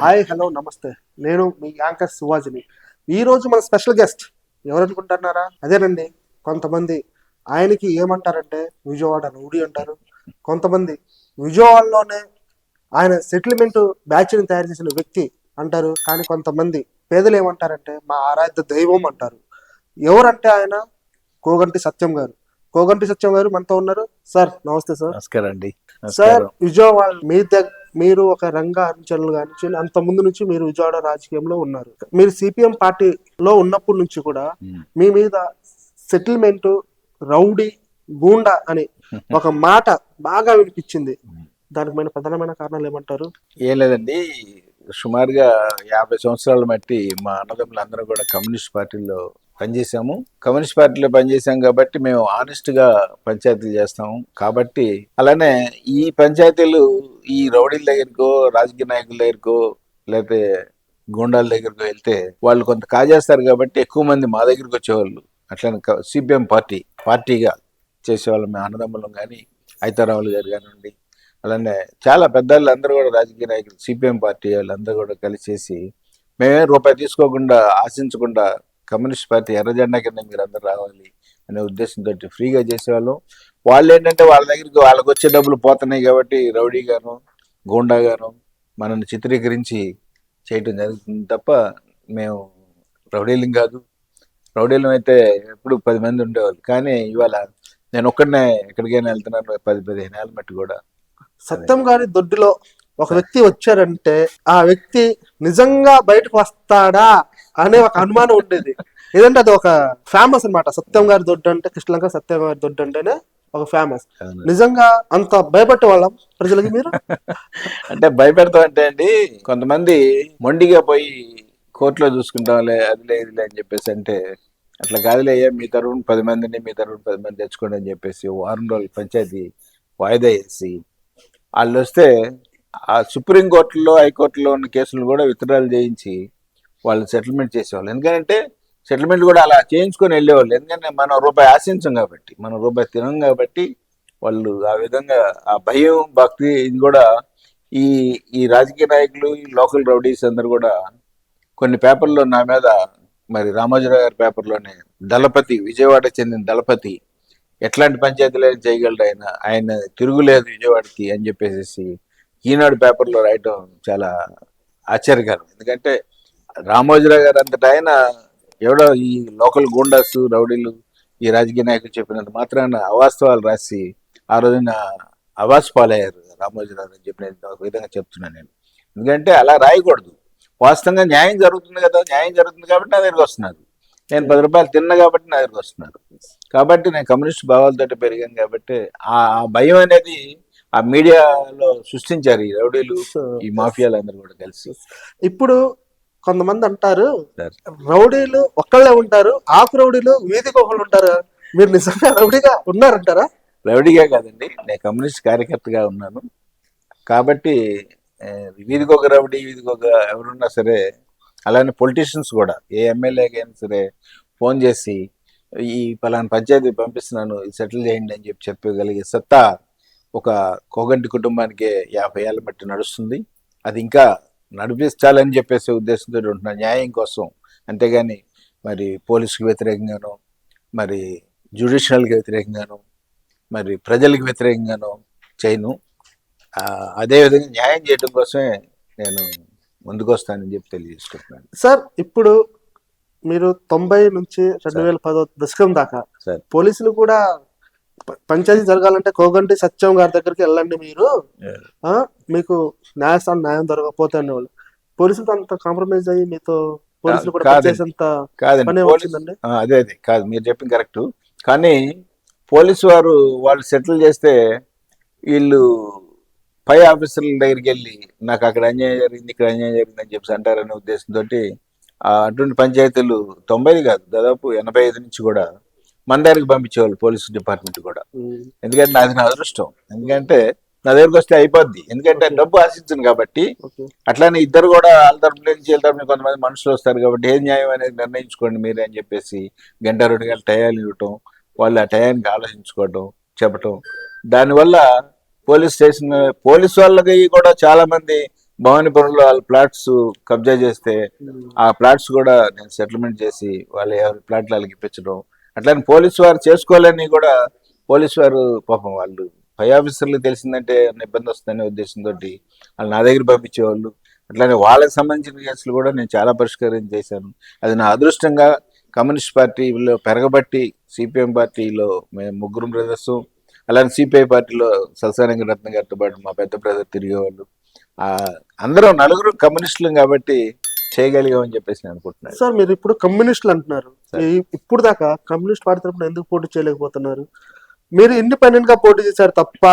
Hi hello నమస్తే. నేను మీ anchor శివాజిని. ఈరోజు మన స్పెషల్ గెస్ట్ ఎవరనుకుంటున్నారా? అదేనండి. కొంతమంది ఆయనకి ఏమంటారంటే విజయవాడ రౌడీ అంటారు. కొంతమంది విజయవాడలోనే ఆయన సెటిల్మెంట్ బ్యాచ్ని తయారు చేసిన వ్యక్తి అంటారు. కానీ కొంతమంది పేదలు ఏమంటారంటే మా ఆరాధ్య దైవం అంటారు. ఎవరంటే ఆయన కోగంటి సత్యం గారు. కోగంటి సత్యం గారు మనతో ఉన్నారు. సార్ నమస్తే సార్. నమస్కారం అండి. సార్ విజయవాడ మీరు ఒక రంగ అనుచరులు కానీ అంత ముందు నుంచి మీరు విజయవాడ రాజకీయంలో ఉన్నారు. మీరు సిపిఎం పార్టీలో ఉన్నప్పటి నుంచి కూడా మీ మీద సెటిల్మెంట్ రౌడీ గూండా అని ఒక మాట బాగా వినిపించింది. దానికిమైన ప్రధానమైన కారణాలు ఏమంటారు? ఏం లేదండి, సుమారుగా 50 సంవత్సరాల మట్టి మా అన్నదమ్ములందరూ కూడా కమ్యూనిస్ట్ పార్టీలో పనిచేసాము. కమ్యూనిస్ట్ పార్టీలో పనిచేసాం కాబట్టి మేము ఆనెస్ట్ గా పంచాయతీలు చేస్తాము. కాబట్టి అలానే ఈ పంచాయతీలు ఈ రౌడీల దగ్గరకో రాజకీయ నాయకుల దగ్గరకో లేకపోతే గూండాల దగ్గరకు వెళ్తే వాళ్ళు కొంత కాజేస్తారు కాబట్టి ఎక్కువ మంది మా దగ్గరికి వచ్చేవాళ్ళు. అట్లనే సిపిఎం పార్టీగా చేసేవాళ్ళు మేము అన్నదమ్ములం కానీ ఐతారావులు గారు కానివ్వండి, అలానే చాలా పెద్దవాళ్ళు అందరూ కూడా రాజకీయ నాయకులు సిపిఎం పార్టీ వాళ్ళందరూ కూడా కలిసేసి మేమే రూపాయి తీసుకోకుండా ఆశించకుండా కమ్యూనిస్ట్ పార్టీ ఎర్ర జెండా కింద మీరు అందరు రావాలి అనే ఉద్దేశంతో ఫ్రీగా చేసేవాళ్ళం. వాళ్ళు ఏంటంటే వాళ్ళ దగ్గరికి వాళ్ళకి వచ్చే డబ్బులు పోతున్నాయి కాబట్టి రౌడీ గాను గూండా గాను మనల్ని చిత్రీకరించి చేయటం జరుగుతుంది తప్ప మేము రౌడీలం కాదు. రౌడీలం అయితే ఎప్పుడు 10 మంది ఉండేవాళ్ళు. కానీ ఇవాళ నేను ఒక్కడనే ఎక్కడికైనా వెళ్తున్నాను 10-15 ఏళ్ళ మట్టి కూడా. సత్యం గారి దొడ్డిలో ఒక వ్యక్తి వచ్చారంటే ఆ వ్యక్తి నిజంగా బయటకు వస్తాడా అనే ఒక అనుమానం ఉండేది. ఏదంటే అది ఒక ఫేమస్ అన్నమాట. సత్యం గారి దొడ్డు అంటే కృష్ణలంక సత్యం గారి దొడ్డు అంటేనే ఒక ఫేమస్. నిజంగా అంత భయపట్టే వాళ్ళం ప్రజలకి మీరు? అంటే భయపెడతాం అంటే అండి, కొంతమంది మొండిగా పోయి కోర్టులో చూసుకుంటాంలే అదిలే ఇదిలే అని చెప్పేసి అంటే అట్లా కాదులే, మీ తరఫున 10 మందిని మీ తరఫున 10 మంది తెచ్చుకోండి అని చెప్పేసి వారం రోజులు పంచాయతీ వాయిదా వేసి వాళ్ళు వస్తే ఆ సుప్రీంకోర్టులో హైకోర్టులో ఉన్న కేసులు కూడా విత్డ్రాల్ చేయించి వాళ్ళు సెటిల్మెంట్ చేసేవాళ్ళు. ఎందుకంటే సెటిల్మెంట్ కూడా అలా చేయించుకొని వెళ్ళేవాళ్ళు. ఎందుకంటే మనం రూపాయి ఆశించం కాబట్టి, మనం రూపాయి తినం కాబట్టి వాళ్ళు ఆ విధంగా ఆ భయం భక్తి ఇది కూడా ఈ ఈ రాజకీయ నాయకులు ఈ లోకల్ రౌడీస్ అందరు కూడా కొన్ని పేపర్లో నా మీద, మరి రామోజీరావు గారి పేపర్లోనే దళపతి, విజయవాడకు చెందిన దళపతి ఎట్లాంటి పంచాయతీలు చేయగలడు, ఆయన తిరుగులేదు విజయవాడకి అని చెప్పేసి ఈనాడు పేపర్లో రాయటం చాలా ఆశ్చర్యకరం. ఎందుకంటే రామోజీరావు గారు అంతటా ఆయన ఎవడో ఈ లోకల్ గూండాస్ రౌడీలు ఈ రాజకీయ నాయకులు చెప్పినంత మాత్రాన అవాస్తవాలు రాసి ఆ రోజున అవాస్ పాలయ్యారు రామోజీరావు అని చెప్పి నేను ఒక విధంగా చెప్తున్నాను నేను. ఎందుకంటే అలా రాయకూడదు. వాస్తవంగా న్యాయం జరుగుతుంది కదా, న్యాయం జరుగుతుంది కాబట్టి నా దగ్గరికి వస్తున్నారు. నేను 10 రూపాయలు తిన్నా కాబట్టి నా దగ్గరికి వస్తున్నారు. కాబట్టి నేను కమ్యూనిస్ట్ భావాలతో పెరిగాను కాబట్టి ఆ భయం అనేది ఆ మీడియాలో సృష్టించారు ఈ రౌడీలు ఈ మాఫియాలు అందరూ కూడా కలిసి. ఇప్పుడు కొంతమంది అంటారు రౌడీలు ఒక్కళ్ళే ఉంటారు, ఆకు రౌడీలు వీధికి ఒకళ్ళు ఉంటారు. మీరు నిజంగా రౌడీగా ఉన్నారంటారా? రౌడీగా కాదండి, నేను కమ్యూనిస్ట్ కార్యకర్తగా ఉన్నాను కాబట్టి వీధికి ఒక రౌడీ వీధికి ఒక ఎవరున్నా సరే, అలానే పొలిటీషియన్స్ కూడా ఏ ఎమ్మెల్యేకి అయినా సరే ఫోన్ చేసి ఈ పలానా పంచాయతీ పంపిస్తున్నాను సెటిల్ చేయండి అని చెప్పగలిగే సత్తా ఒక కోగంటి కుటుంబానికే 50 ఏళ్ళ బట్టి నడుస్తుంది. అది ఇంకా నడిపించాలని చెప్పేసి ఉద్దేశంతో ఉంటున్న న్యాయం కోసం, అంతేగాని మరి పోలీసుకి వ్యతిరేకంగానో మరి జ్యుడిషియల్కి వ్యతిరేకంగానో మరి ప్రజలకు వ్యతిరేకంగానో చేయను. అదేవిధంగా న్యాయం చేయడం కోసమే నేను ముందుకు వస్తానని చెప్పి తెలియజేసుకుంటున్నాను. సార్ ఇప్పుడు మీరు 90 నుంచి 2010 దశకం దాకా పోలీసులు కూడా పంచాయతీ జరగాలంటే కోగంటి సత్యం గారి దగ్గరికి వెళ్ళండి మీరు, మీకు న్యాయస్థానం న్యాయం దొరకకపోతే అనేవాళ్ళు. పోలీసులతో అంత కాంప్రమైజ్ అయ్యి మీతో పోలీసులు కూడా పనిచేసేంత పని వచ్చిందండి? అదే కాదు, మీరు చెప్పింది కరెక్ట్. కానీ పోలీసు వాళ్ళు సెటిల్ చేస్తే వీళ్ళు పై ఆఫీసర్ల దగ్గరికి వెళ్ళి నాకు అక్కడ అన్యాయం జరిగింది ఇక్కడ అన్యాయం జరిగింది అని చెప్పి అంటారనే ఉద్దేశంతో అటువంటి పంచాయతీలు 90 కాదు దాదాపు 85 నుంచి కూడా మన దగ్గరికి పంపించేవాళ్ళు పోలీసు డిపార్ట్మెంట్ కూడా. ఎందుకంటే నాది నా అదృష్టం, ఎందుకంటే నా దగ్గరికి వస్తే అయిపోద్ది. ఎందుకంటే డబ్బు ఆశించను కాబట్టి. అట్లానే ఇద్దరు కూడా వాళ్ళ తరపు నుంచి వీళ్ళ తరపు కొంతమంది మనుషులు వస్తారు కాబట్టి ఏది న్యాయం అనేది నిర్ణయించుకోండి మీరే అని చెప్పేసి 1-2 గంటలు టయాలు ఇవ్వటం, వాళ్ళు ఆ టయానికి ఆలోచించుకోవటం చెప్పటం. దానివల్ల పోలీస్ స్టేషన్ పోలీసు వాళ్ళకి కూడా చాలా మంది భవానీపురంలో వాళ్ళ ప్లాట్స్ కబ్జా చేస్తే ఆ ప్లాట్స్ కూడా నేను సెటిల్మెంట్ చేసి వాళ్ళ ఎవరి ప్లాట్లు వాళ్ళకి ఇప్పించడం, అట్లానే పోలీసు వారు చేసుకోవాలని కూడా పోలీసు వారు పాపం వాళ్ళు పై ఆఫీసర్లు తెలిసిందంటే ఏమైనా ఇబ్బంది వస్తుందనే ఉద్దేశంతో వాళ్ళు నా దగ్గర పంపించేవాళ్ళు. అట్లానే వాళ్ళకి సంబంధించిన కేసులు కూడా నేను చాలా పరిష్కారం చేశాను. అది నా అదృష్టంగా కమ్యూనిస్ట్ పార్టీలో పెరగబట్టి సిపిఎం పార్టీలో మేము ముగ్గురు బ్రదర్స్, అలానే సిపిఐ పార్టీలో సల్సాని రత్న గారితో పాటు మా పెద్ద బ్రదర్ తిరిగేవాళ్ళు. ఆ అందరం నలుగురు కమ్యూనిస్టులు కాబట్టి చేయగలిగామని చెప్పేసి నేను అనుకుంటున్నాను. సార్ మీరు ఇప్పుడు కమ్యూనిస్టులు అంటున్నారు, సరే. ఇప్పుడు దాకా కమ్యూనిస్ట్ పార్టీ తరపున ఎందుకు పోటీ చేయలేకపోతున్నారు? మీరు ఇండిపెండెంట్ గా పోటీ చేశారు తప్ప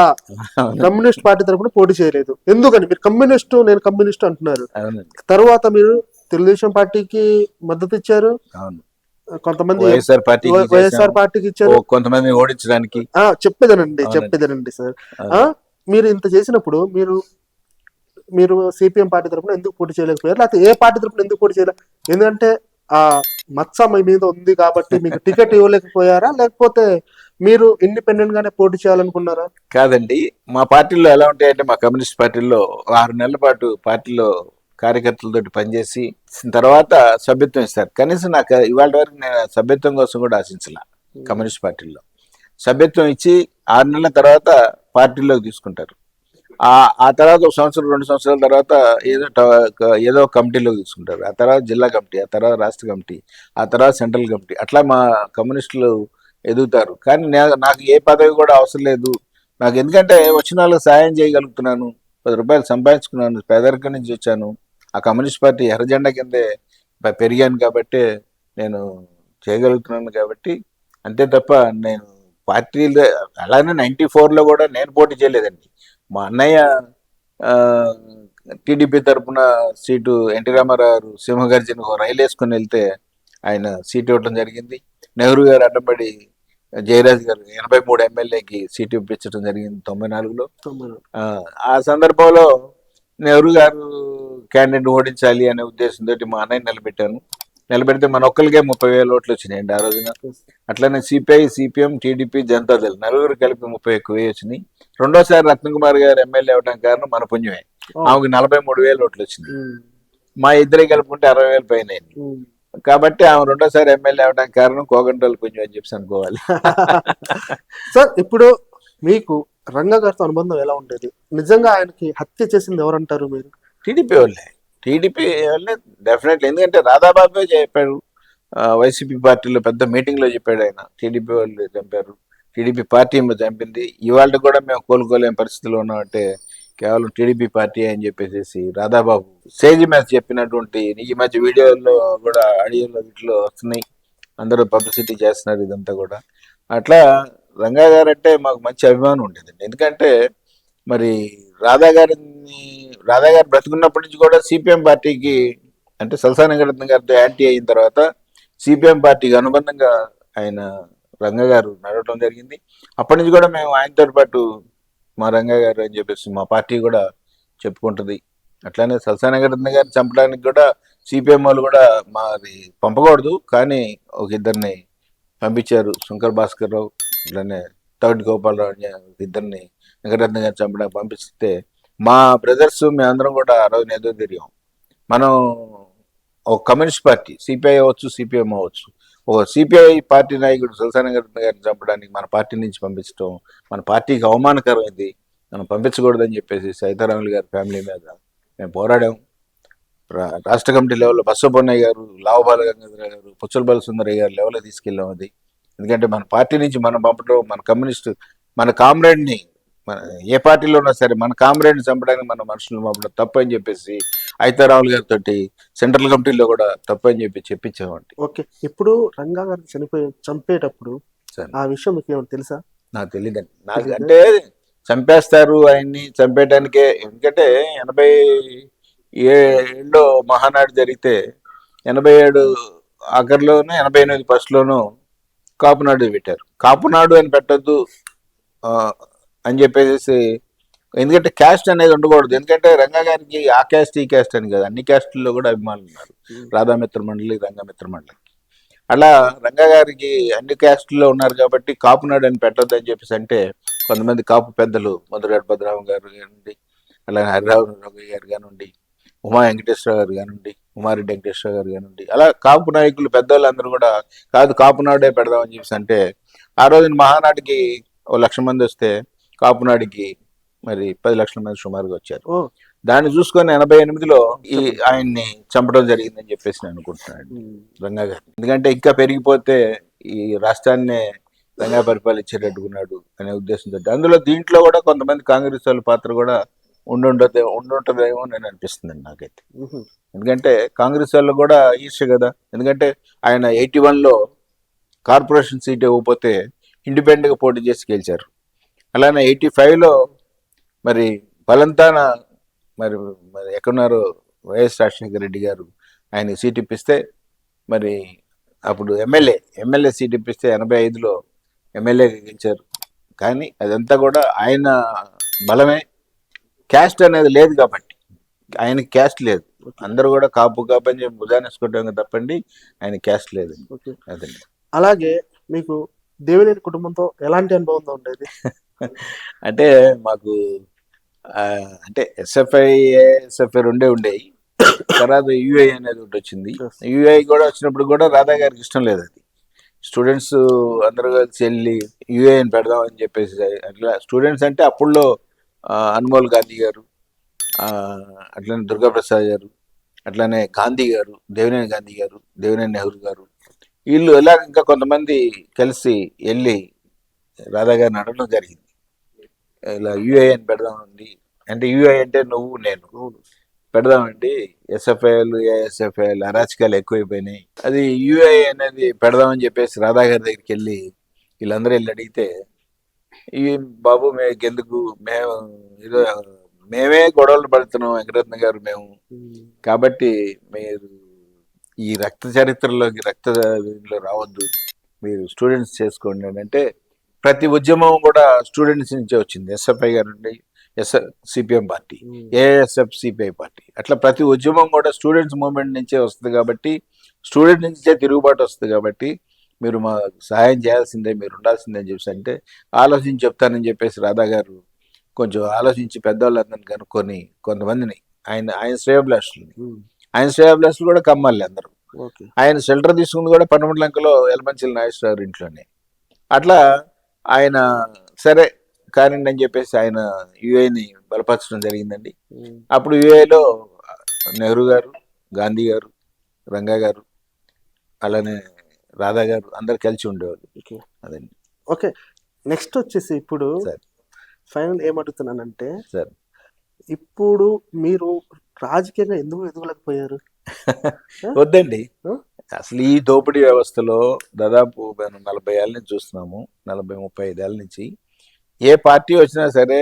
కమ్యూనిస్ట్ పార్టీ తరపున పోటీ చేయలేదు. ఎందుకని? మీరు కమ్యూనిస్టు, నేను కమ్యూనిస్టు అంటున్నారు. అవునండి. తర్వాత మీరు తెలుగుదేశం పార్టీకి మద్దతు ఇచ్చారు, అవును. కొంతమంది వైఎస్ఆర్ పార్టీకి వైఎస్ఆర్ పార్టీకి ఇచ్చారు. కొంతమంది ఓడించడానికి. చెప్పేదేనండి సార్. మీరు ఇంత చేసినప్పుడు మీరు సిపిఎం పార్టీ తరపున ఎందుకు పోటీ చేయలేకపోయారు? లేకపోతే ఏ పార్టీ తరపున ఎందుకు పోటీ చేయలేదు? ఎందుకంటే ఆ మచ్చ మీ మీద ఉంది కాబట్టి మీకు టికెట్ ఇవ్వలేకపోయారా, లేకపోతే మీరు ఇండిపెండెంట్ గానే పోటీ చేయాలనుకున్నారా? కాదండి, మా పార్టీలో ఎలా ఉంటాయంటే, మా కమ్యూనిస్ట్ పార్టీలో 6 నెలల పాటు పార్టీలో కార్యకర్తలతో పనిచేసి తర్వాత సభ్యత్వం ఇస్తారు. కనీసం నాకు ఇవాళ వరకు నేను సభ్యత్వం కోసం కూడా ఆశించాల. కమ్యూనిస్ట్ పార్టీలో సభ్యత్వం ఇచ్చి 6 నెలల తర్వాత పార్టీలోకి తీసుకుంటారు. ఆ తర్వాత 1 సంవత్సరం 2 సంవత్సరాల తర్వాత ఏదో కమిటీలోకి తీసుకుంటారు. ఆ తర్వాత జిల్లా కమిటీ, ఆ తర్వాత రాష్ట్ర కమిటీ, ఆ తర్వాత సెంట్రల్ కమిటీ, అట్లా మా కమ్యూనిస్టులు ఎదుగుతారు. కానీ నాకు ఏ పదవి కూడా అవసరం లేదు. నాకు ఎందుకంటే వచ్చిన వాళ్ళకి సాయం చేయగలుగుతున్నాను, 10 రూపాయలు సంపాదించుకున్నాను, పేదరికం నుంచి వచ్చాను, ఆ కమ్యూనిస్ట్ పార్టీ ఎర్ర జెండా కిందే పెరిగాను కాబట్టి నేను చేయగలుగుతున్నాను కాబట్టి అంతే తప్ప నేను పార్టీలో అలానే 94లో కూడా నేను పోటీ చేయలేదండి. మా అన్నయ్య టీడీపీ తరఫున సీటు ఎన్టీ రామారావు సింహగర్జన రైలు వేసుకుని వెళ్తే ఆయన సీట్ ఇవ్వడం జరిగింది. నెహ్రూ గారు అడ్డంపడి జయరాజ్ గారు 83 ఎమ్మెల్యేకి సీటు ఇప్పించడం జరిగింది 94లో. ఆ సందర్భంలో నెహ్రూ గారు క్యాండిడేట్ ఓడించాలి అనే ఉద్దేశంతో మా అన్నయ్య నిలబెడితే మన ఒక్కరికే 30,000 ఓట్లు వచ్చినాయండి ఆ రోజున. అట్లనే సిపిఐ, సిపిఎం, టీడీపీ, జనతాదళ్ నలుగురు కలిపి 31,000 వచ్చినాయి. రెండోసారి రత్నకుమార్ గారు ఎమ్మెల్యే అవడం కారణం మన పుణ్యమే. ఆమెకు 43,000 ఓట్లు వచ్చినాయి. మా ఇద్దరే కలుపుకుంటే 60,000 పైన అయింది. కాబట్టి ఆమె రెండోసారి ఎమ్మెల్యే అవడానికి కారణం కోగంటోళ్ళ పుణ్యం అని చెప్పి అనుకోవాలి. సార్ ఇప్పుడు మీకు రంగా గారితో అనుబంధం ఎలా ఉండేది? నిజంగా ఆయనకి హత్య చేసింది ఎవరంటారు మీరు? టీడీపీ వాళ్ళే డెఫినెట్లీ. ఎందుకంటే రాధాబాబే చెప్పాడు, వైసీపీ పార్టీలో పెద్ద మీటింగ్ లో చెప్పాడు ఆయన, టీడీపీ వాళ్ళు చంపారు, టీడీపీ పార్టీ చంపింది, ఇవాళ కూడా మేము కోలుకోలేని పరిస్థితిలో ఉన్నామంటే కేవలం టీడీపీ పార్టీ అని చెప్పేసి రాధాబాబు స్టేజ్ మీద చెప్పినటువంటి ఈ మధ్య వీడియోల్లో కూడా ఆడియోలో వీటిలో వస్తున్నాయి, అందరూ పబ్లిసిటీ చేస్తున్నారు ఇదంతా కూడా. అట్లా రంగా గారు అంటే మాకు మంచి అభిమానం ఉండేదండి. ఎందుకంటే మరి రాధా గారు బ్రతుకున్నప్పటి నుంచి కూడా సిపిఎం పార్టీకి, అంటే సల్సాని గారితో యాంటీ అయిన తర్వాత సిపిఎం పార్టీకి అనుబంధంగా ఆయన రంగా గారు నడవడం జరిగింది. అప్పటి నుంచి కూడా మేము ఆయనతో పాటు మా రంగా గారు అని చెప్పేసి మా పార్టీ కూడా చెప్పుకుంటుంది. అట్లానే సల్సాని గారిని చంపడానికి కూడా సిపిఎం వాళ్ళు కూడా మాది పంపకూడదు కానీ ఒక ఇద్దరిని పంపించారు, శంకర్ భాస్కర్ రావు, అట్లానే తౌటి గోపాలరావు అని ఇద్దరిని వెంకటరత్న గారు చంపడానికి పంపిస్తే మా బ్రదర్స్ మేమందరం కూడా ఆ రోజున ఎదురు తిరిగాం. మనం ఒక కమ్యూనిస్ట్ పార్టీ సిపిఐ అవ్వచ్చు, సిపిఎం అవ్వచ్చు, ఒక సిపిఐ పార్టీ నాయకుడు సల్సాని గారిని చంపడానికి మన పార్టీ నుంచి పంపించడం మన పార్టీకి అవమానకరమైంది, మనం పంపించకూడదని చెప్పేసి సీతారాములు గారి ఫ్యామిలీ మీద మేము పోరాడాం. రాష్ట్ర కమిటీ లెవెల్లో బసవపన్నయ్య గారు, లావబాల గంగాధర గారు, పుచ్చలబల సుందరయ్య గారు లెవెల్లో తీసుకెళ్ళాం అది. ఎందుకంటే మన పార్టీ నుంచి మనం పంపడం, మన కమ్యూనిస్ట్ మన కామ్రేడ్ని, మన ఏ పార్టీలో ఉన్నా సరే మన కామ్రేడ్ని చంపడానికి మన మనుషులు పంపడం తప్పు అని చెప్పేసి ఐతారాములు గారితో సెంట్రల్ కమిటీలో కూడా తప్పు అని చెప్పించామండి. ఓకే, ఇప్పుడు రంగా గారిని చంపేటప్పుడు ఆ విషయం మీకు ఏమైనా తెలుసా? నాకు తెలియదండి. నాకు అంటే చంపేస్తారు ఆయన్ని చంపేయడానికే. ఎందుకంటే 87లో మహానాడు జరిగితే 87 ఆఖరిలోనూ 88 ఫస్ట్లోనూ కాపునాడు పెట్టారు. కాపునాడు అని పెట్టద్దు అని చెప్పేసి, ఎందుకంటే క్యాస్ట్ అనేది ఉండకూడదు. ఎందుకంటే రంగా గారికి ఆ క్యాస్ట్ ఈ క్యాస్ట్ అని కాదు, అన్ని క్యాస్టుల్లో కూడా అభిమానులు ఉన్నారు. రాధామిత్ర మండలి, రంగమిత్ర మండలి, అలా రంగా గారికి అన్ని క్యాస్టుల్లో ఉన్నారు కాబట్టి కాపునాడు అని పెట్టద్దు అని చెప్పేసి అంటే కొంతమంది కాపు పెద్దలు, మధురాడు భద్రరావు గారు కానివ్వండి, అలాగే హరిరావు గారు కానివ్వండి, ఉమా వెంకటేశ్వర గారు కానివ్వండి, ఉమారెడ్డి వెంకటేశ్వర గారు కానివ్వండి, అలా కాపు నాయకులు పెద్దవాళ్ళందరూ కూడా కాదు కాపునాడే పెడదామని చెప్పేసి అంటే ఆ రోజున మహానాడికి 1,00,000 మంది వస్తే కాపునాడికి మరి 10 లక్షల మంది సుమారుగా వచ్చారు. ఓ దాన్ని చూసుకొని 88లో ఈ ఆయన్ని చంపడం జరిగిందని చెప్పేసి నేను అనుకుంటున్నాను రంగా గారు. ఎందుకంటే ఇంకా పెరిగిపోతే ఈ రాష్ట్రాన్నే రంగా పరిపాలించేటట్టుకున్నాడు అనే ఉద్దేశంతో, అందులో దీంట్లో కూడా కొంతమంది కాంగ్రెస్ వాళ్ళ పాత్ర కూడా ఉండుంటదేమో అని అనిపిస్తుందండి నాకైతే. ఎందుకంటే కాంగ్రెస్ వాళ్ళు కూడా ఈర్ష్య కదా. ఎందుకంటే ఆయన 81లో కార్పొరేషన్ సీట్ ఇవ్వకపోతే ఇండిపెండెంట్గా పోటీ చేసి గెలిచారు. అలానే 85లో మరి బలంతాన మరి మరి ఎక్కడున్నారు వైఎస్ రాజశేఖర రెడ్డి గారు ఆయన సీట్ ఇప్పిస్తే మరి అప్పుడు ఎమ్మెల్యే సీట్ ఇప్పిస్తే 85లో ఎమ్మెల్యేగా గెలిచారు. కానీ అదంతా కూడా ఆయన బలమే. క్యాస్ట్ అనేది లేదు కాబట్టి, ఆయనకి క్యాస్ట్ లేదు. అందరూ కూడా కాపు అని చెప్పి భుజానేసుకుంటాం తప్పండి, ఆయన క్యాస్ట్ లేదు. అదండి. అలాగే మీకు దేవినేని కుటుంబంతో ఎలాంటి అనుభవం ఉండేది? అంటే మాకు అంటే ఎస్ఎఫ్ఐ రెండే ఉండేవి. తర్వాత యూఐ అనేది ఒకటి వచ్చింది. యూఐ కూడా వచ్చినప్పుడు కూడా రాధా గారికి ఇష్టం లేదు. అది స్టూడెంట్స్ అందరూ కలిసి వెళ్ళి యూఏని పెడదామని చెప్పేసి అట్లా స్టూడెంట్స్ అంటే అప్పుడులో అన్మోల్ గాంధీ గారు, అట్లనే దుర్గాప్రసాద్ గారు, అట్లానే గాంధీ గారు, దేవినేని గాంధీ గారు, దేవినేని నెహ్రూ గారు, వీళ్ళు ఇలా ఇంకా కొంతమంది కలిసి వెళ్ళి రాధా గారిని అడగడం జరిగింది. ఇలా యూఏఎన్ పెడదామండి అంటే, యూఐ అంటే నువ్వు నేను పెడదామండి, ఎస్ఎఫ్ఐలు ఏఎస్ఎఫ్ఐలు అరాచకాలు ఎక్కువైపోయినాయి, అది యూఐ అనేది పెడదామని చెప్పేసి రాధా గారి దగ్గరికి వెళ్ళి వీళ్ళందరూ వెళ్ళి అడిగితే, ఈ బాబు మీకు ఎందుకు, మేమే గొడవలు పడుతున్నాం వెంకటరత్న గారు మేము, కాబట్టి మీరు ఈ రక్త చరిత్రలోకి రావద్దు, మీరు స్టూడెంట్స్ చేసుకోండి అని అంటే, ప్రతి ఉద్యమం కూడా స్టూడెంట్స్ నుంచే వచ్చింది. ఎస్ఎఫ్ఐ గారు, CPM party, ASF CPI party, అట్లా ప్రతి ఉద్యమం కూడా స్టూడెంట్స్ మూవ్మెంట్ నుంచే వస్తుంది. కాబట్టి స్టూడెంట్ నుంచే తిరుగుబాటు వస్తుంది. కాబట్టి మీరు మా సహాయం చేయాల్సిందే, మీరు ఉండాల్సిందే అని చెప్పేసి అంటే, ఆలోచించి చెప్తానని చెప్పేసి రాధా గారు కొంచెం ఆలోచించి పెద్దవాళ్ళందరినీ కనుక్కొని కొంతమందిని ఆయన శ్రేయోభిలాషులు కూడా కమ్మాలి అందరూ. ఆయన షెల్టర్ తీసుకుంది కూడా పన్నమండలంకలో ఎలమంచిల నాగేశ్వరరావు ఇంట్లోనే. అట్లా ఆయన సరే కానివ్వండి అని చెప్పేసి ఆయన యుఏని బలపరచడం జరిగిందండి. అప్పుడు యుఏలో నెహ్రూ గారు, గాంధీ గారు, రంగా గారు, అలానే రాధా గారు అందరు కలిసి ఉండేవాళ్ళు. అదండి. ఓకే, నెక్స్ట్ వచ్చేసి ఇప్పుడు ఫైనల్ ఏమడుగుతున్నానంటే, సార్ ఇప్పుడు మీరు రాజకీయంగా ఎందుకు ఎదగలేకపోయారు? వద్దండి, అసలు ఈ దోపిడీ వ్యవస్థలో దాదాపు 40 ఏళ్ళ నుంచి చూస్తున్నాము, 40-35 ఏళ్ళ నుంచి. ఏ పార్టీ వచ్చినా సరే,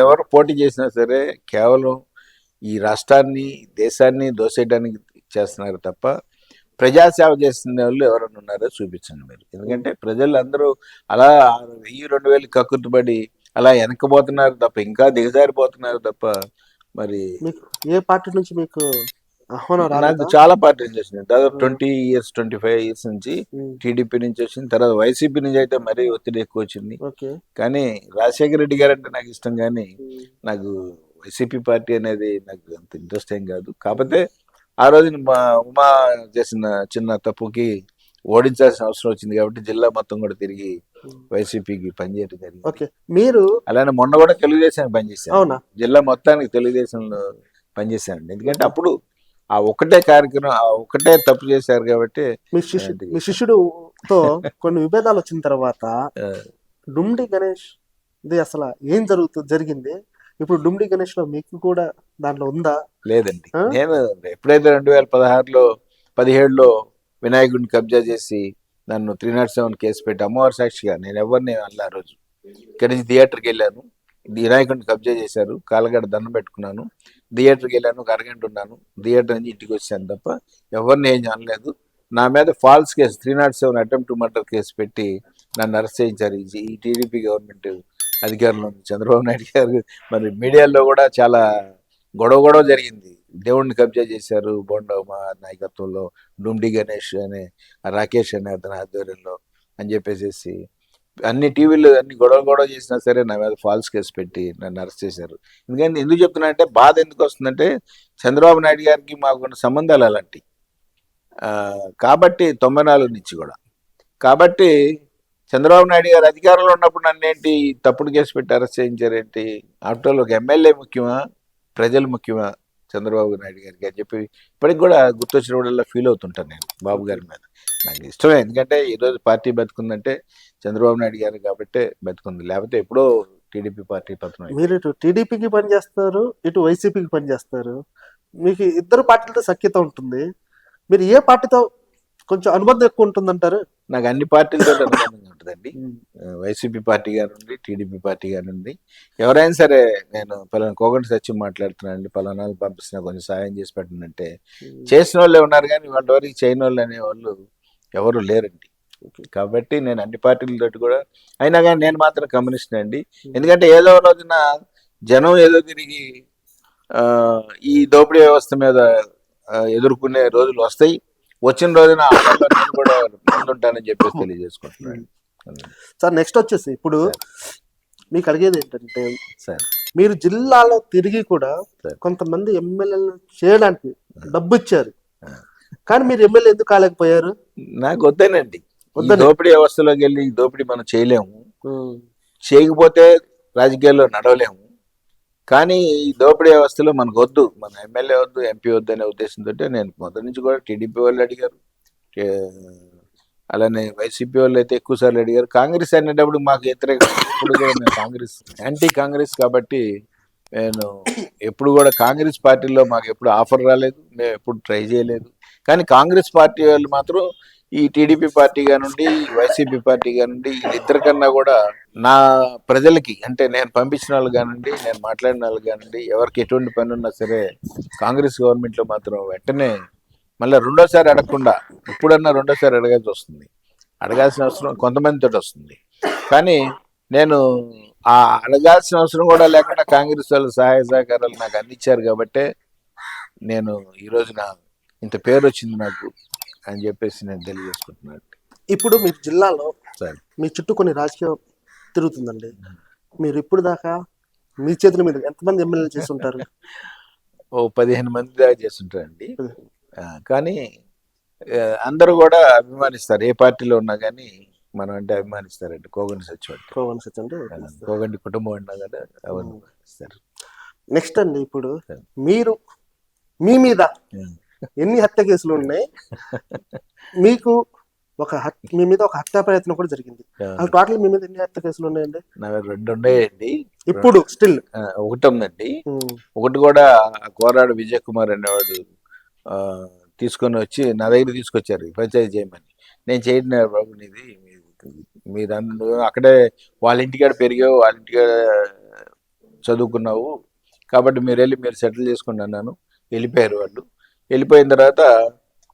ఎవరు పోటీ చేసినా సరే, కేవలం ఈ రాష్ట్రాన్ని, దేశాన్ని దోసేయడానికి చేస్తున్నారు తప్ప ప్రజాసేవ చేస్తున్న వాళ్ళు ఎవరైనా ఉన్నారో చూపించండి మీరు. ఎందుకంటే ప్రజలు అందరూ అలా 1000-2000 కక్కుర్తిపడి అలా వెనకపోతున్నారు తప్ప, ఇంకా దిగజారిపోతున్నారు తప్ప. మరి ఏ పార్టీ నుంచి మీకు నాకు చాలా పార్టీలు చేసినాయి, దాదాపు 25 ఇయర్స్ నుంచి. టీడీపీ నుంచి వచ్చింది, తర్వాత వైసీపీ నుంచి అయితే మరీ ఒత్తిడి ఎక్కువ వచ్చింది. కానీ రాజశేఖర రెడ్డి గారు అంటే నాకు ఇష్టం, కానీ నాకు వైసీపీ పార్టీ అనేది నాకు అంత ఇంట్రెస్ట్ ఏం కాదు. కాకపోతే ఆ రోజు మా ఉమా చేసిన చిన్న తప్పుకి ఓడించాల్సిన అవసరం వచ్చింది కాబట్టి జిల్లా మొత్తం కూడా తిరిగి వైసీపీకి పనిచేయడం జరిగింది. మీరు అలానే మొన్న కూడా తెలుగుదేశానికి పనిచేశాను, జిల్లా మొత్తానికి తెలుగుదేశంలో పనిచేశానండి. ఎందుకంటే అప్పుడు ఆ ఒకటే కార్యక్రమం, ఆ ఒకటే తప్పు చేశారు కాబట్టి. మీ శిష్యుడుతో కొన్ని విభేదాలు వచ్చిన తర్వాత డుమ్డి గణేష్ ఇది అసలు ఏం జరిగింది? ఇప్పుడు డుమ్డి గణేష్ లో మీకు కూడా దాంట్లో ఉందా? లేదండి, నేను ఎప్పుడైతే 2017లో వినాయకుడిని కబ్జా చేసి నన్ను 307 కేసు పెట్టి అమ్మవారి సాక్షిగా నేను ఎవరిని అలా రోజు ఇక్కడి నుంచి థియేటర్కి వెళ్ళాను, వినాయకుడిని కబ్జా చేశారు, కాళ్ళగడ దండం పెట్టుకున్నాను, థియేటర్కి వెళ్ళాను, ఒక అరగంట ఉన్నాను, థియేటర్ నుంచి ఇంటికి వచ్చాను తప్ప ఎవరిని ఏం అనలేదు. నా మీద false case 307 attempt to murder case పెట్టి నన్ను అరెస్ట్ చేయించారు ఈ టీడీపీ గవర్నమెంట్ అధికారంలో ఉంది. చంద్రబాబు నాయుడు గారు మరి మీడియాలో కూడా చాలా గొడవ జరిగింది. దేవుడిని కబ్జా చేశారు బోండమ్మ నాయకత్వంలో, డుమ్డి గణేష్ అనే రాకేష్ అనే అతని ఆధ్వర్యంలో అని చెప్పేసి అన్ని టీవీలు అన్ని గొడవ చేసినా సరే నా మీద ఫాల్స్ కేసు పెట్టి నన్ను అరెస్ట్ చేశారు. ఎందుకంటే ఎందుకు చెప్తున్నా అంటే, బాధ ఎందుకు వస్తుందంటే చంద్రబాబు నాయుడు గారికి మాకున్న సంబంధాలు అలాంటి కాబట్టి 94 నుంచి కూడా కాబట్టి చంద్రబాబు నాయుడు గారు అధికారంలో ఉన్నప్పుడు నన్నేంటి తప్పుడు కేసు పెట్టి అరెస్ట్ చేయించారేంటి? ఆఫ్టర్ ఆల్ ఒక ఎమ్మెల్యే ముఖ్యమా, ప్రజలు ముఖ్యమా చంద్రబాబు నాయుడు గారికి అని చెప్పి ఇప్పటికి కూడా గుర్తొచ్చినప్పుడల్లా ఫీల్ అవుతుంటాను నేను బాబు గారి మీద. నాకు ఇష్టమే, ఎందుకంటే ఈరోజు పార్టీ బతుకుందంటే చంద్రబాబు నాయుడు గారు కాబట్టే బతుకుంది, లేకపోతే ఎప్పుడో టీడీపీ పార్టీ పతనం. మీరు ఇటు టీడీపీకి పనిచేస్తారు, ఇటు వైసీపీకి పనిచేస్తారు. మీకు ఇద్దరు పార్టీలతో సఖ్యత ఉంటుంది. మీరు ఏ పార్టీతో కొంచెం అనుబంధం ఎక్కువ ఉంటుందంటారు? నాకు అన్ని పార్టీలతో అనుబంధంగా ఉంటుందండి. వైసీపీ పార్టీ గానుండి, టీడీపీ పార్టీ గానుండి, ఎవరైనా సరే నేను పలానా కోగంటి సత్యం మాట్లాడుతున్నానండి, పలానా పంపిస్తున్నా కొంచెం సాయం చేసి పెట్టండి చేసిన వాళ్ళే ఉన్నారు, కానీ వాళ్ళ వరకు చేయని వాళ్ళు అనేవాళ్ళు ఎవరు లేరండి. కాబట్టి నేను అన్ని పార్టీలతో కూడా, అయినా కానీ నేను మాత్రం కమ్యూనిస్ట్ అండి. ఎందుకంటే ఏదో రోజున జనం ఏదో తిరిగి ఈ దోపిడీ వ్యవస్థ మీద ఎదుర్కొనే రోజులు వస్తాయి. వచ్చిన రోజున ఆటల్లో నేను కూడా ముందుంటానని చెప్పేసి తెలియజేసుకుంటున్నాను. సార్ నెక్స్ట్ వచ్చేసి ఇప్పుడు మీకు అడిగేది ఏంటంటే, సార్ మీరు జిల్లాలో తిరిగి కూడా కొంతమంది ఎమ్మెల్యేలు చేయడానికి డబ్బు ఇచ్చారు, కానీ మీరు ఎమ్మెల్యే ఎందుకు కాలేకపోయారు? నాకు వద్దేనండి, దోపిడీ వ్యవస్థలోకి వెళ్ళి దోపిడీ మనం చేయలేము, చేయకపోతే రాజకీయాల్లో నడవలేము. కానీ ఈ దోపిడీ వ్యవస్థలో మనకు వద్దు, మన ఎమ్మెల్యే వద్దు, ఎంపీ వద్దు అనే ఉద్దేశంతో నేను మొదటి నుంచి కూడా టీడీపీ వాళ్ళు అడిగారు, అలానే వైసీపీ వాళ్ళు అయితే ఎక్కువ సార్లు అడిగారు. కాంగ్రెస్ అనేటప్పుడు మాకు వ్యతిరేకం ఎప్పుడు కూడా, నేను కాంగ్రెస్ యాంటీ కాంగ్రెస్ కాబట్టి నేను ఎప్పుడు కూడా కాంగ్రెస్ పార్టీలో మాకు ఎప్పుడు ఆఫర్ రాలేదు, మేము ఎప్పుడు ట్రై చేయలేదు. కానీ కాంగ్రెస్ పార్టీ వాళ్ళు మాత్రం ఈ టీడీపీ పార్టీ కానుండి, వైసీపీ పార్టీ కానుండి, వీళ్ళిద్దరికన్నా కూడా నా ప్రజలకి, అంటే నేను పంపించిన వాళ్ళు కానివ్వండి, నేను మాట్లాడిన వాళ్ళు కానివ్వండి, ఎవరికి ఎటువంటి పని ఉన్నా సరే కాంగ్రెస్ గవర్నమెంట్లో మాత్రం వెంటనే మళ్ళీ రెండోసారి అడగకుండా, ఇప్పుడన్నా రెండోసారి అడగాల్సి వస్తుంది. అడగాల్సిన అవసరం కొంతమందితో వస్తుంది, కానీ నేను ఆ అడగాల్సిన అవసరం కూడా లేకుండా కాంగ్రెస్ వాళ్ళు సహాయ సహకారాలు నాకు అందించారు కాబట్టే నేను ఈ రోజున ఇంత పేరు వచ్చింది నాకు అని చెప్పేసి నేను తెలియజేసుకుంటున్నాను. ఇప్పుడు మీ జిల్లాలో మీ చుట్టూ కొన్ని రాజకీయం తిరుగుతుందండి, మీరు ఇప్పుడు దాకా మీ చేతుల మీద ఎంతమంది ఎమ్మెల్యేలు చేస్తుంటారు? ఓ 15 మంది దాకా చేస్తుంటారండి. కానీ అందరూ కూడా అభిమానిస్తారు, ఏ పార్టీలో ఉన్నా కానీ మనం అంటే అభిమానిస్తారండి. కోగంటి సత్యం అంటే కోగంటి కుటుంబం అన్నా కూడా అభిమానిస్తారు. నెక్స్ట్ అండి, ఇప్పుడు మీరు మీ మీద ఎన్ని హత్య కేసులు ఉన్నాయి? మీకు మీ మీద ఒక హత్యా ప్రయత్నం కూడా జరిగింది. అసలు టోటల్ మీ మీద ఎన్ని హత్య కేసులు ఉన్నాయండి? నా 2 ఉన్నాయండి ఇప్పుడు. స్టిల్ ఒకటి ఉందండి. ఒకటి కూడా కోరాడు విజయ్ కుమార్ అనేవాడు తీసుకొని వచ్చి నా దగ్గర తీసుకొచ్చారు పంచాయతీ చేయమని. నేను చేయడం బాబు, నీది మీరు అక్కడే వాళ్ళ ఇంటికాడ పెరిగావు, వాళ్ళ ఇంటికాడ చదువుకున్నావు కాబట్టి మీరు సెటిల్ చేసుకోండి అన్నాను. వెళ్ళిపోయారు వాళ్ళు. వెళ్ళిపోయిన తర్వాత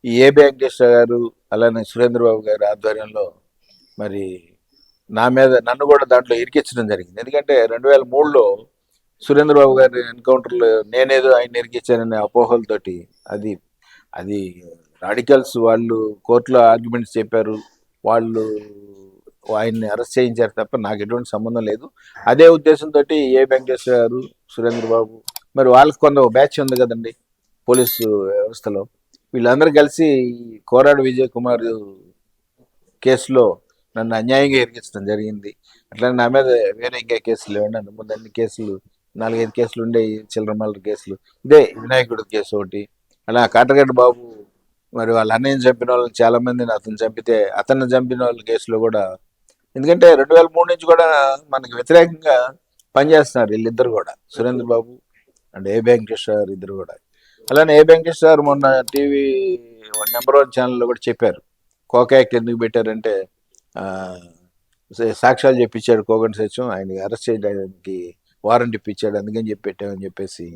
ఈ ఏ వెంకటేశ్వర గారు అలానే సురేంద్రబాబు గారి ఆధ్వర్యంలో మరి నన్ను కూడా దాంట్లో ఇరికించడం జరిగింది. ఎందుకంటే 2003లో సురేంద్రబాబు గారి ఎన్కౌంటర్లో నేనేదో ఆయన ఇరికించాననే అపోహలతోటి అది రాడికల్స్ వాళ్ళు కోర్టులో ఆర్గ్యుమెంట్స్ చెప్పారు, వాళ్ళు ఆయన్ని అరెస్ట్ చేయించారు తప్ప నాకు ఎటువంటి సంబంధం లేదు. అదే ఉద్దేశంతో ఏ వెంకటేశ్వర గారు, సురేంద్రబాబు, మరి వాళ్ళకి కొంత బ్యాచ్ ఉంది కదండి పోలీసు వ్యవస్థలో, వీళ్ళందరూ కలిసి కోరాడు విజయ్ కుమార్ కేసులో నన్ను అన్యాయంగా ఇరికించడం జరిగింది. అట్లా నా మీద వేరే ఇంకా కేసులు లేవండి. నన్ను ముందు అన్ని కేసులు 4-5 కేసులు ఉండే, చిల్లరమల్లర కేసులు, ఇదే వినాయకుడు కేసు ఒకటి, అలా కాటగడ్డ బాబు మరి వాళ్ళ అన్నయ్యని చంపిన వాళ్ళని చాలా మందిని అతను చంపితే అతన్ని చంపిన వాళ్ళ కేసులో కూడా, ఎందుకంటే 2003 నుంచి కూడా మనకి వ్యతిరేకంగా పనిచేస్తున్నారు వీళ్ళిద్దరు కూడా, సురేంద్ర బాబు అండ్ ఏ వెంకటేశ్వర గారు ఇద్దరు కూడా. అలానే ఏ వెంకటేశ్వర గారు మొన్న టీవీ నెంబర్ 1 ఛానల్లో కూడా చెప్పారు, కోక యాక్ట్ ఎందుకు పెట్టారంటే సాక్ష్యాలు చెప్పించాడు కోగంటి సత్యం, ఆయన అరెస్ట్ చేయడానికి వారెంట్ ఇప్పించాడు, అందుకని చెప్పి పెట్టామని చెప్పేసి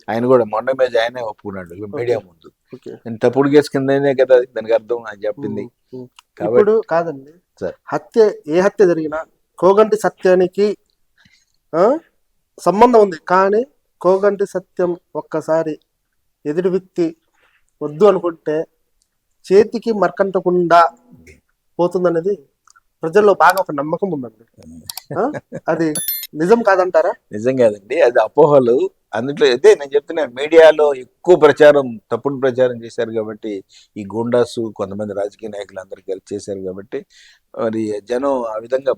ఆయన కూడా మొన్న మీద ఆయనే ఒప్పుకున్నాడు మీడియా ముందు. నేను తప్పుడు కేసు కిందనే కదా దానికి అర్థం అని చెప్పింది. ఇప్పుడు కాదండి, ఏ హత్య జరిగినా కోగంటి సత్యానికి సంబంధం ఉంది, కానీ కోగంటి సత్యం ఒక్కసారి ఎదుటి వ్యక్తి వద్దు అనుకుంటే చేతికి మరకంటకుండా పోతుందనేది ప్రజల్లో బాగా ఒక నమ్మకం ఉందండి. అది నిజం కాదంటారా? నిజం కాదండి, అది అపోహలు. అందులో అదే నేను చెప్తున్నా, మీడియాలో ఎక్కువ ప్రచారం, తప్పుడు ప్రచారం చేశారు కాబట్టి, ఈ గూండాసు కొంతమంది రాజకీయ నాయకులు అందరూ కలిసి చేశారు కాబట్టి, మరి జనం ఆ విధంగా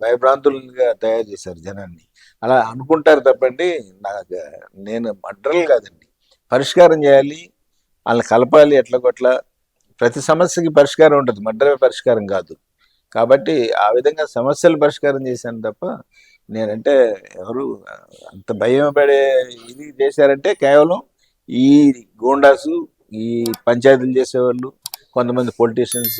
భయభ్రాంతులుగా తయారు చేశారు జనాన్ని. అలా అనుకుంటారు తప్పండి. నాకు నేను మర్డర్లు కాదండి, పరిష్కారం చేయాలి, వాళ్ళని కలపాలి ఎట్లా కొట్లా. ప్రతి సమస్యకి పరిష్కారం ఉంటుంది, మర్డరే పరిష్కారం కాదు. కాబట్టి ఆ విధంగా సమస్యలు పరిష్కారం చేశాను తప్ప, నేనంటే ఎవరు అంత భయం పడే ఇది చేశారంటే కేవలం ఈ గూండాసు, ఈ పంచాయతీలు చేసేవాళ్ళు, కొంతమంది పొలిటీషియన్స్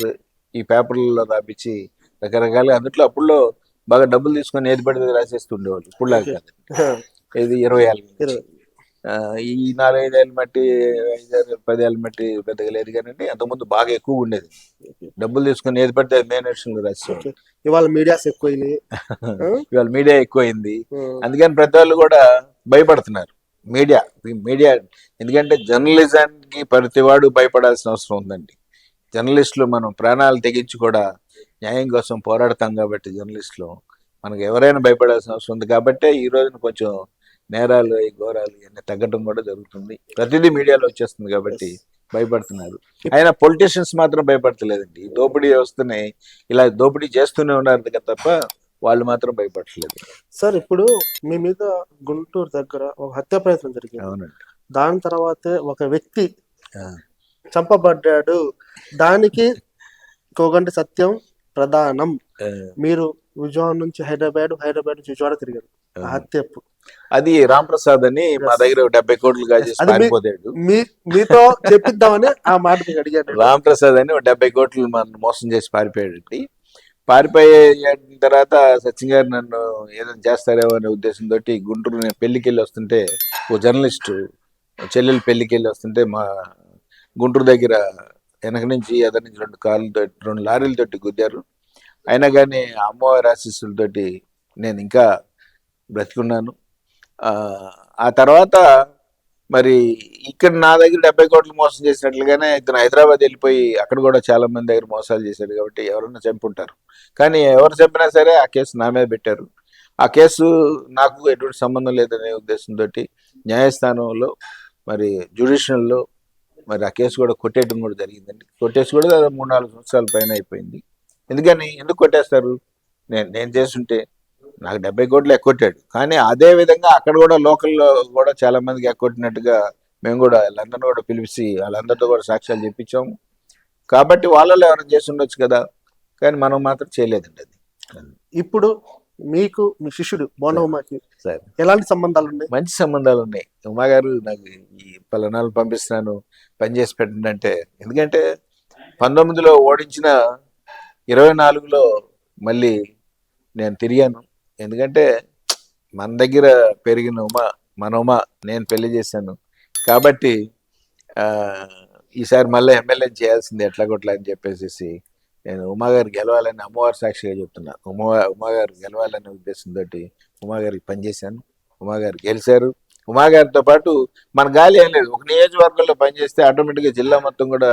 ఈ పేపర్లలో రాపించి రకరకాల అందుట్లో అప్పుల్లో బాగా డబ్బులు తీసుకొని ఏది పడితే అది రాసేస్తుండేవాళ్ళు. ఇప్పుడులాగా ఓకే. కాదు. ఇది 20 ఏళ్ళ నుంచి. ఇరవై. ఈ 4-5 ఏళ్ళ మట్టి, 5-10 ఏళ్ళ మట్టి పెద్దగా లేదు కానీ అంతకుముందు బాగా ఎక్కువ ఉండేది. డబ్బులు తీసుకొని ఏది పడితే అది మెయిన్ ఎడిషన్లు రాసేవాళ్ళు. ఓకే. ఇవాళ మీడియాస్ ఎక్కువైనాయి. ఆ? ఇవాళ మీడియా ఎక్కువైంది, ఆ. అందుకని ప్రతి వాళ్ళు కూడా భయపడుతున్నారు. మీడియా మీడియా ఎందుకంటే జర్నలిజానికి ప్రతివాడు భయపడాల్సిన అవసరం ఉందండి. జర్నలిస్టులు మనం ప్రాణాలు తెగించి కూడా న్యాయం కోసం పోరాడతాం కాబట్టి, జర్నలిస్టులు మనకు ఎవరైనా భయపడాల్సిన అవసరం ఉంది కాబట్టి ఈ రోజున కొంచెం నేరాలు, ఈ ఘోరాలు ఇవన్నీ తగ్గడం కూడా జరుగుతుంది. ప్రతిదీ మీడియాలో వచ్చేస్తుంది కాబట్టి భయపడుతున్నారు. అయినా పొలిటీషియన్స్ మాత్రం భయపడతలేదండి. ఈ దోపిడీ వ్యవస్థని ఇలా దోపిడీ చేస్తూనే ఉన్నారు కదా తప్ప వాళ్ళు మాత్రం భయపడట్లేదు. సార్, ఇప్పుడు మీ మీద గుంటూరు దగ్గర ఒక హత్య ప్రయత్నం జరిగింది. అవునండి. దాని తర్వాతే ఒక వ్యక్తి ఆ, చంపబడ్డాడు. దానికి కోగంటి సత్యం ప్రధానం. ఆ, మీరు విజయవాడ నుంచి హైదరాబాద్ నుంచి విజయవాడ తిరిగారు. ఆ హత్య అప్పుడు. అది రాంప్రసాద్ అని మా దగ్గర 70 కోట్లు కాజేసి అది పారిపోతాడు. మీతో చెప్పిద్దామని ఆ మాట మీకు అడిగాను. రాంప్రసాద్ అని 70 కోట్లు మన మోసం చేసి పారిపోయాడండి. పారిపోయే తర్వాత సచిన్ గారు నన్ను ఏదైనా చేస్తారేమో అనే ఉద్దేశంతో గుంటూరు నేను పెళ్లికి వెళ్ళి వస్తుంటే, ఓ జర్నలిస్టు చెల్లెలు పెళ్లికి వెళ్ళి వస్తుంటే మా గుంటూరు దగ్గర వెనక నుంచి ఎదరి నుంచి 2 లారీలతోటి గుద్దారు. అయినా కానీ అమ్మవారి ఆశీస్సులతోటి నేను ఇంకా బ్రతికున్నాను. ఆ తర్వాత మరి ఇక్కడ నా దగ్గర 70 కోట్లు మోసం చేసినట్లుగానే ఇతను హైదరాబాద్ వెళ్ళిపోయి అక్కడ కూడా చాలా మంది దగ్గర మోసాలు చేశాడు కాబట్టి ఎవరన్నా చంపుంటారు. కానీ ఎవరు చంపినా సరే ఆ కేసు నా మీద పెట్టారు. ఆ కేసు నాకు ఎటువంటి సంబంధం లేదనే ఉద్దేశంతో న్యాయస్థానంలో మరి జ్యుడిషియల్లో మరి ఆ కేసు కూడా కొట్టేయడం కూడా జరిగిందండి. కొట్టేసి కూడా 3-4 సంవత్సరాల పైన అయిపోయింది. ఎందుకు కొట్టేస్తారు? నేను చేస్తుంటే నాకు 70 కోట్లు ఎక్కొట్టాడు. కానీ అదే విధంగా అక్కడ కూడా లోకల్లో కూడా చాలా మందికి ఎక్కొట్టినట్టుగా మేము కూడా లండన్ కూడా పిలిచి వాళ్ళందరితో కూడా సాక్ష్యాలు చెప్పించాము. కాబట్టి వాళ్ళలో ఎవరైనా చేసి ఉండొచ్చు కదా, కానీ మనం మాత్రం చేయలేదండి అది. ఇప్పుడు మీకు మీ శిష్యుడు బోండమ్మకి సరే, ఎలాంటి సంబంధాలు ఉన్నాయి? మంచి సంబంధాలు ఉన్నాయి. ఉమాగారు నాకు ఈ పలానాలు పంపిస్తున్నాను, పని చేసి పెట్టండి అంటే, ఎందుకంటే 19లో ఓడించిన 24లో మళ్ళీ నేను తిరిగాను. ఎందుకంటే మన దగ్గర పెరిగిన మన ఉమా నేను పెళ్లి చేశాను కాబట్టి ఈసారి మళ్ళీ ఎమ్మెల్యే చేయాల్సింది ఎట్లా కొట్లా అని చెప్పేసి నేను ఉమాగారు గెలవాలని అమ్మవారి సాక్షిగా చెప్తున్నా. ఉమాగారు గెలవాలనే ఉద్దేశంతో ఉమాగారికి పనిచేశాను. ఉమాగారు గెలిచారు. ఉమాగారితో పాటు మన గాలి ఏం లేదు, ఒక నియోజకవర్గంలో పనిచేస్తే ఆటోమేటిక్గా జిల్లా మొత్తం కూడా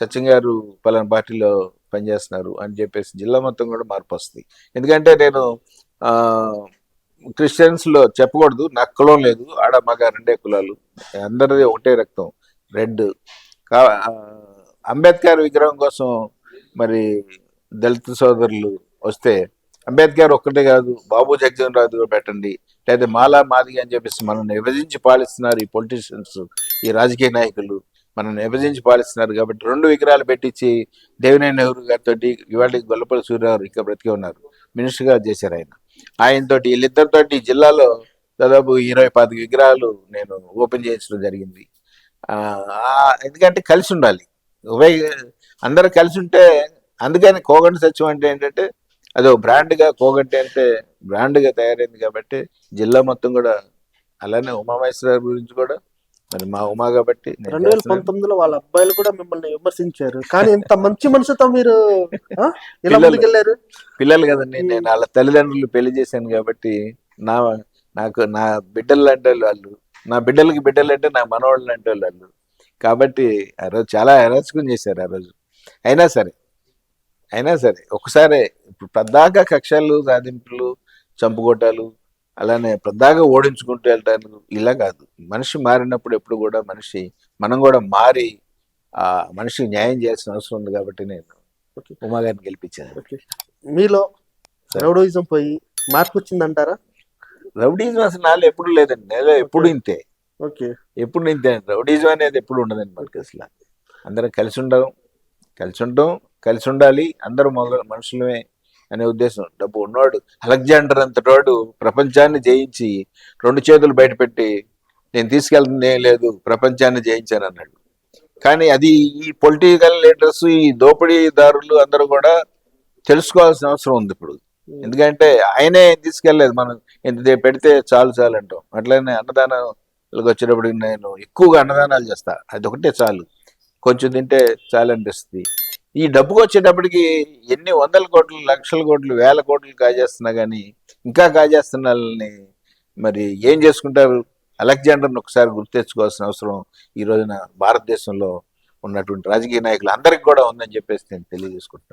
సచిన్ గారు పలానా పార్టీలో పనిచేస్తున్నారు అని చెప్పేసి జిల్లా మొత్తం కూడా మార్పు వస్తుంది. ఎందుకంటే నేను క్రిస్టియన్స్లో చెప్పకూడదు, నాకు కులం లేదు, ఆడ మగ 2 కులాలు, అందరిది ఒకటే రక్తం, రెడ్. అంబేద్కర్ విగ్రహం కోసం మరి దళిత సోదరులు వస్తే అంబేద్కర్ ఒక్కటే కాదు, బాబు జగజీవన్ రావు పెట్టండి, లేదా మాలా మాదిగ అని చెప్పేసి మనల్ని విభజించి పాలిస్తున్నారు ఈ పొలిటీషియన్స్, ఈ రాజకీయ నాయకులు మనల్ని విభజించి పాలిస్తున్నారు. కాబట్టి 2 విగ్రహాలు పెట్టించి దేవినేని నెహ్రూ గారితో ఇవాళ గొల్లపల్లి సూర్యరావు ఇంకా బ్రతికే ఉన్నారు, మినిస్టర్గా చేశారు. ఆయనతోటి వీళ్ళిద్దరితోటి జిల్లాలో దాదాపు 20-25 విగ్రహాలు నేను ఓపెన్ చేయించడం జరిగింది. ఎందుకంటే కలిసి ఉండాలి, అందరూ కలిసి ఉంటే. అందుకని కోగంటి సత్యం అంటే ఏంటంటే అదో బ్రాండ్గా, కోగంటి అంటే బ్రాండ్గా తయారైంది కాబట్టి జిల్లా మొత్తం కూడా. అలానే ఉమామహేశ్వర గురించి కూడా మరి మా ఉమా కాబట్టి 2019లో వాళ్ళ అబ్బాయిలు కూడా మిమ్మల్ని విమర్శించారు, కానీ ఇంత మంచి మనసుతో మీరు ఇలా ముందుకెళ్ళారు. పిల్లలు కదండి, నేను వాళ్ళ తల్లిదండ్రులు పెళ్లి చేశాను కాబట్టి నాకు నా బిడ్డలు అంటే వాళ్ళు, నా బిడ్డలకి బిడ్డలు అంటే నా మనవాళ్ళు అంటే వాళ్ళు. కాబట్టి ఆ రోజు చాలా అరాచకం చేశారు ఆ రోజు. అయినా సరే ఒకసారి ఇప్పుడు పెద్దాక కక్షలు సాధింపులు, చంపుకోటాలు, అలానే ప్రద్దాగా ఓడించుకుంటూ వెళ్ళటానికి ఇలా కాదు. మనిషి మారినప్పుడు ఎప్పుడు కూడా మనం కూడా మారి ఆ మనిషికి న్యాయం చేయాల్సిన అవసరం ఉంది కాబట్టి నేను ఓకే. ఉమా గారిని గెలిపించాను. ఓకే. మీలో సరే. రౌడోయిజం పోయి మార్పు వచ్చిందంటారా? రౌడీజం అసలు నాలో ఎప్పుడు లేదండి. నాలో ఎప్పుడు ఇంతే. ఓకే. ఎప్పుడు ఇంతే. రౌడీజం అనేది ఎప్పుడు ఉండదండి మనకి అసలు. అందరం కలిసి ఉంటాం, కలిసి ఉండాలి. అందరూ మనుషులమే అనే ఉద్దేశం. డబ్బు ఉన్నవాడు అలెగ్జాండర్ అంతటోడు ప్రపంచాన్ని జయించి 2 చేతులు బయటపెట్టి నేను తీసుకెళ్తుంది ఏం లేదు, ప్రపంచాన్ని జయించాను అన్నాడు. కానీ అది ఈ పొలిటికల్ లీడర్స్, ఈ దోపిడీదారులు అందరూ కూడా తెలుసుకోవాల్సిన అవసరం ఉంది ఇప్పుడు. ఎందుకంటే ఆయనే తీసుకెళ్లేదు, మనం ఇంత పెడితే చాలు అంటాం. అట్లనే అన్నదానాలకు వచ్చేటప్పుడు నేను ఎక్కువగా అన్నదానాలు చేస్తా, అది ఒకటే చాలు, కొంచెం తింటే చాలు అనిపిస్తుంది. ఈ డబ్బుకి వచ్చేటప్పటికి ఎన్ని వందల కోట్లు, లక్షల కోట్లు, వేల కోట్లు కాజేస్తున్నా కానీ ఇంకా కాజేస్తున్న వాళ్ళని మరి ఏం చేసుకుంటారు? అలెగ్జాండర్ని ఒకసారి గుర్తు తెచ్చుకోవాల్సిన అవసరం ఈ రోజున భారతదేశంలో ఉన్నటువంటి రాజకీయ నాయకులు అందరికి కూడా ఉందని చెప్పేసి నేను తెలియజేసుకుంటున్నాను.